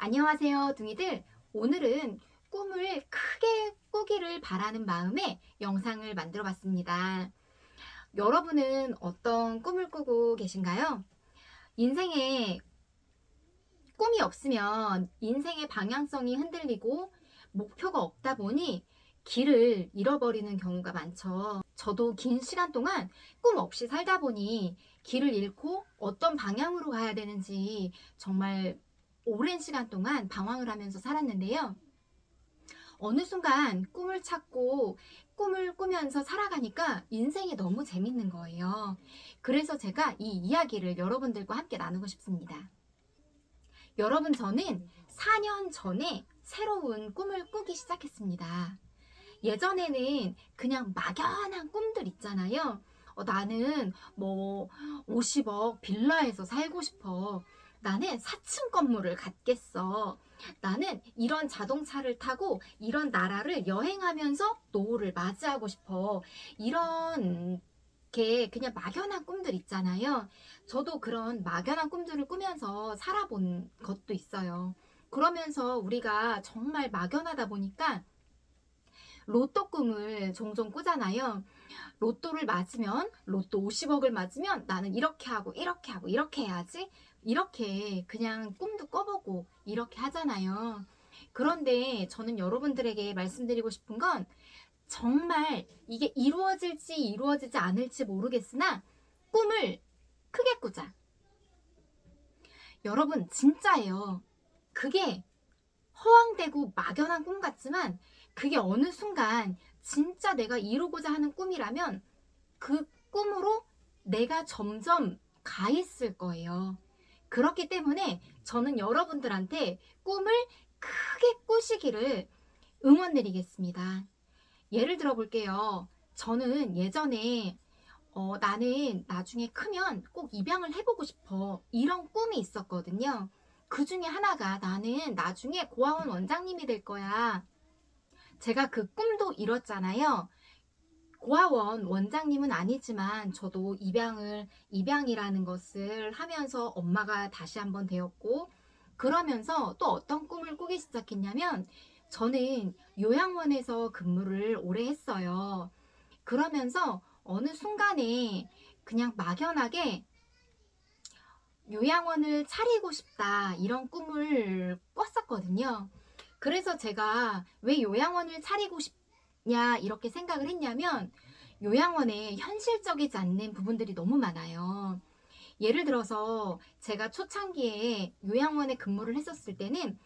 안녕하세요, 둥이들. 오늘은 꿈을 크게 꾸기를 바라는 마음에 영상을 만들어 봤습니다. 여러분은 어떤 꿈을 꾸고 계신가요? 인생에 꿈이 없으면 인생의 방향성이 흔들리고 목표가 없다 보니 길을 잃어버리는 경우가 많죠. 저도 긴 시간 동안 꿈 없이 살다 보니 길을 잃고 어떤 방향으로 가야 되는지 정말 오랜 시간 동안 방황을 하면서 살았는데요. 어느 순간 꿈을 찾고 꿈을 꾸면서 살아가니까 인생이 너무 재밌는 거예요. 그래서 제가 이 이야기를 여러분들과 함께 나누고 싶습니다. 여러분, 저는 4년 전에 새로운 꿈을 꾸기 시작했습니다. 예전에는 그냥 막연한 꿈들 있잖아요. 나는 뭐 50억 빌라에서 살고 싶어. 나는 4층 건물을 갖겠어. 나는 이런 자동차를 타고 이런 나라를 여행하면서 노후를 맞이하고 싶어. 이런 게 그냥 막연한 꿈들 있잖아요. 저도 그런 막연한 꿈들을 꾸면서 살아본 것도 있어요. 그러면서 우리가 정말 막연하다 보니까 로또 꿈을 종종 꾸잖아요. 로또를 맞으면, 로또 50억을 맞으면 나는 이렇게 하고, 이렇게 하고, 이렇게 해야지. 이렇게 그냥 꿈도 꿔보고, 이렇게 하잖아요. 그런데 저는 여러분들에게 말씀드리고 싶은 건 정말 이게 이루어질지 이루어지지 않을지 모르겠으나 꿈을 크게 꾸자. 여러분, 진짜예요. 그게 허황되고 막연한 꿈 같지만 그게 어느 순간 진짜 내가 이루고자 하는 꿈이라면 그 꿈으로 내가 점점 가 있을 거예요. 그렇기 때문에 저는 여러분들한테 꿈을 크게 꾸시기를 응원드리겠습니다. 예를 들어 볼게요. 저는 예전에 나는 나중에 크면 꼭 입양을 해보고 싶어. 이런 꿈이 있었거든요. 그 중에 하나가 나는 나중에 고아원 원장님이 될 거야. 제가 그 꿈도 이뤘잖아요. 고아원 원장님은 아니지만 저도 입양이라는 것을 하면서 엄마가 다시 한번 되었고, 그러면서 또 어떤 꿈을 꾸기 시작했냐면, 저는 요양원에서 근무를 오래 했어요. 그러면서 어느 순간에 그냥 막연하게 요양원을 차리고 싶다, 이런 꿈을 꿨었거든요. 그래서 제가 왜 요양원을 차리고 싶냐 이렇게 생각을 했냐면, 요양원에 현실적이지 않는 부분들이 너무 많아요. 예를 들어서 제가 초창기에 요양원에 근무를 했었을 때는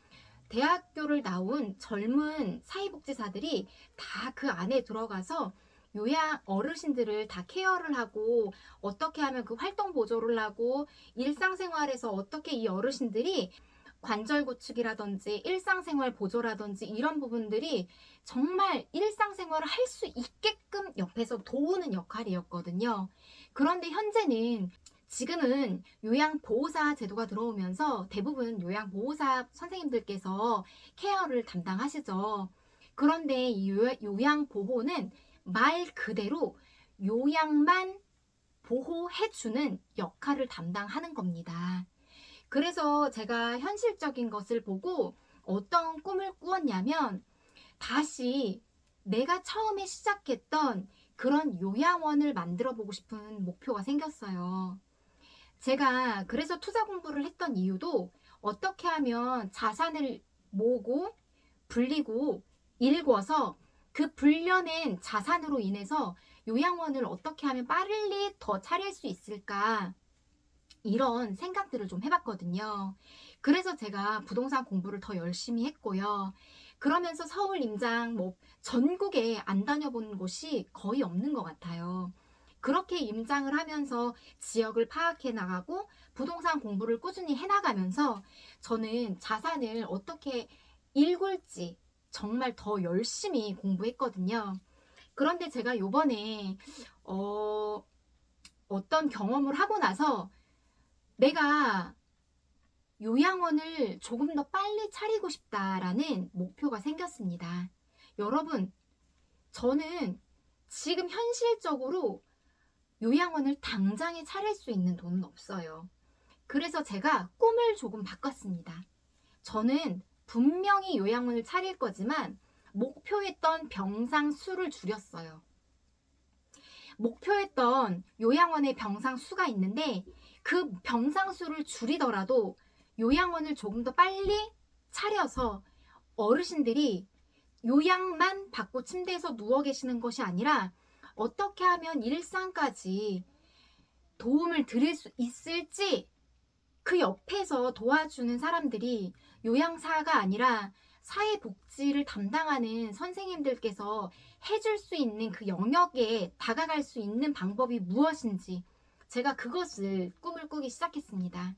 대학교를 나온 젊은 사회복지사들이 다 그 안에 들어가서 요양 어르신들을 다 케어를 하고, 어떻게 하면 그 활동 보조를 하고, 일상생활에서 어떻게 이 어르신들이 관절 구축이라든지 일상생활 보조라든지 이런 부분들이 정말 일상생활을 할 수 있게끔 옆에서 도우는 역할이었거든요. 그런데 현재는, 지금은 요양보호사 제도가 들어오면서 대부분 요양보호사 선생님들께서 케어를 담당하시죠. 그런데 이 요양보호는 말 그대로 요양만 보호해주는 역할을 담당하는 겁니다. 그래서 제가 현실적인 것을 보고 어떤 꿈을 꾸었냐면, 다시 내가 처음에 시작했던 그런 요양원을 만들어 보고 싶은 목표가 생겼어요. 제가 그래서 투자 공부를 했던 이유도 어떻게 하면 자산을 모으고 불리고 일궈서 그 불려낸 자산으로 인해서 요양원을 어떻게 하면 빨리 더 차릴 수 있을까, 이런 생각들을 좀 해봤거든요. 그래서 제가 부동산 공부를 더 열심히 했고요. 그러면서 서울, 임장, 뭐 전국에 안 다녀본 곳이 거의 없는 것 같아요. 그렇게 임장을 하면서 지역을 파악해 나가고 부동산 공부를 꾸준히 해나가면서 저는 자산을 어떻게 일굴지 정말 더 열심히 공부했거든요. 그런데 제가 요번에 어떤 경험을 하고 나서 내가 요양원을 조금 더 빨리 차리고 싶다라는 목표가 생겼습니다. 여러분, 저는 지금 현실적으로 요양원을 당장에 차릴 수 있는 돈은 없어요. 그래서 제가 꿈을 조금 바꿨습니다. 저는 분명히 요양원을 차릴 거지만 목표했던 병상 수를 줄였어요. 목표했던 요양원의 병상 수가 있는데 그 병상 수를 줄이더라도 요양원을 조금 더 빨리 차려서 어르신들이 요양만 받고 침대에서 누워 계시는 것이 아니라 어떻게 하면 일상까지 도움을 드릴 수 있을지 그 옆에서 도와주는 사람들이 요양사가 아니라 사회복지를 담당하는 선생님들께서 해줄 수 있는 그 영역에 다가갈 수 있는 방법이 무엇인지 제가 그것을 꿈을 꾸기 시작했습니다.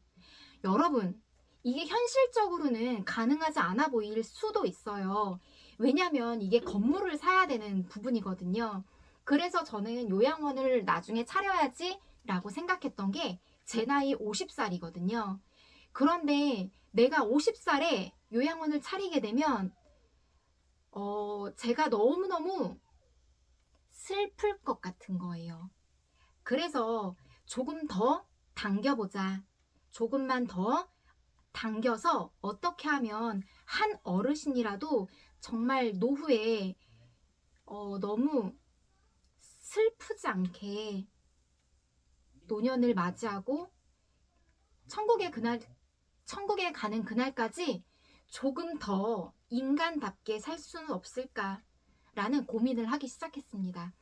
여러분, 이게 현실적으로는 가능하지 않아 보일 수도 있어요. 왜냐하면 이게 건물을 사야 되는 부분이거든요. 그래서 저는 요양원을 나중에 차려야지 라고 생각했던 게 제 나이 50살이거든요. 그런데 내가 50살에 요양원을 차리게 되면 제가 너무너무 슬플 것 같은 거예요. 그래서 조금 더 당겨보자. 조금만 더 당겨서 어떻게 하면 한 어르신이라도 정말 노후에 너무 슬프지 않게 노년을 맞이하고 천국에 가는 그날까지 조금 더 인간답게 살 수는 없을까라는 고민을 하기 시작했습니다.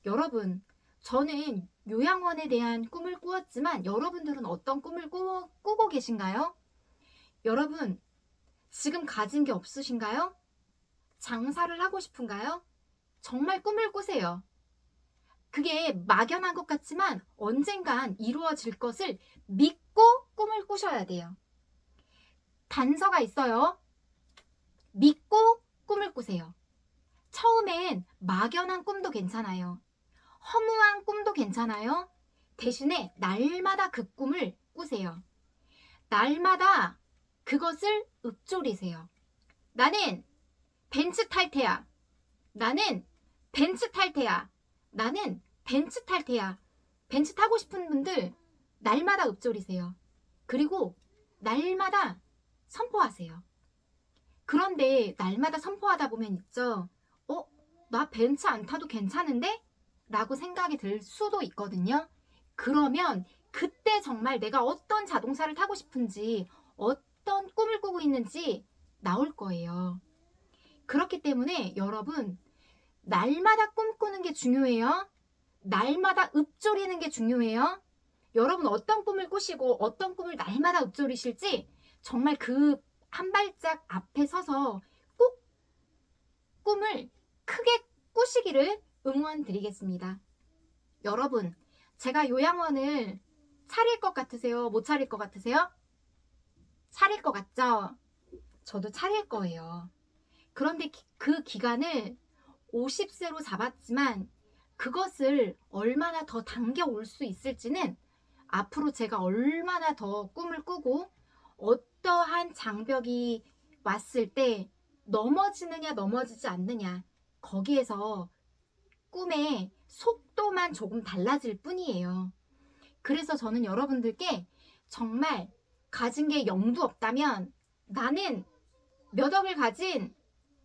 여러분, 저는 요양원에 대한 꿈을 꾸었지만 여러분들은 어떤 꿈을 꾸고 계신가요? 여러분, 지금 가진 게 없으신가요? 장사를 하고 싶은가요? 정말 꿈을 꾸세요. 그게 막연한 것 같지만 언젠간 이루어질 것을 믿고 꿈을 꾸셔야 돼요. 단서가 있어요. 믿고 꿈을 꾸세요. 처음엔 막연한 꿈도 괜찮아요. 허무한 꿈도 괜찮아요. 대신에 날마다 그 꿈을 꾸세요. 날마다 그것을 읊조리세요. 나는 벤츠 탈 테야. 나는 벤츠 탈 테야. 나는 벤츠 탈 테야. 벤츠 타고 싶은 분들 날마다 읊조리세요. 그리고 날마다 선포하세요. 그런데 날마다 선포하다 보면 있죠. 나 벤츠 안 타도 괜찮은데? 라고 생각이 들 수도 있거든요. 그러면 그때 정말 내가 어떤 자동차를 타고 싶은지 어떤 꿈을 꾸고 있는지 나올 거예요. 그렇기 때문에 여러분 날마다 꿈꾸는 게 중요해요. 날마다 읊조리는 게 중요해요. 여러분 어떤 꿈을 꾸시고 어떤 꿈을 날마다 읊조리실지 정말 그 한 발짝 앞에 서서 꼭 꿈을 크게 꾸시기를 응원드리겠습니다. 여러분, 제가 요양원을 차릴 것 같으세요? 못 차릴 것 같으세요? 차릴 것 같죠? 저도 차릴 거예요. 그런데 그 기간을 50세로 잡았지만 그것을 얼마나 더 당겨올 수 있을지는 앞으로 제가 얼마나 더 꿈을 꾸고 어떠한 장벽이 왔을 때 넘어지느냐 넘어지지 않느냐 거기에서 꿈의 속도만 조금 달라질 뿐이에요. 그래서 저는 여러분들께 정말 가진 게 0도 없다면 나는 몇 억을 가진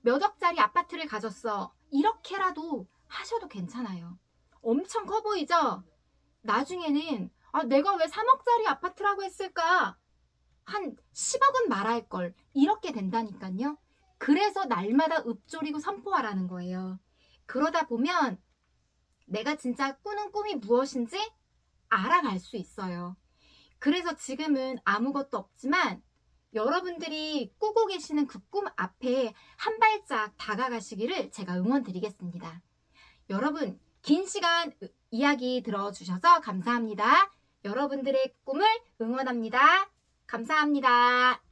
몇 억짜리 아파트를 가졌어. 이렇게라도 하셔도 괜찮아요. 엄청 커 보이죠? 나중에는 내가 왜 3억짜리 아파트라고 했을까? 한 10억은 말할 걸. 이렇게 된다니까요. 그래서 날마다 읊조리고 선포하라는 거예요. 그러다 보면 내가 진짜 꾸는 꿈이 무엇인지 알아갈 수 있어요. 그래서 지금은 아무것도 없지만 여러분들이 꾸고 계시는 그 꿈 앞에 한 발짝 다가가시기를 제가 응원드리겠습니다. 여러분, 긴 시간 이야기 들어주셔서 감사합니다. 여러분들의 꿈을 응원합니다. 감사합니다.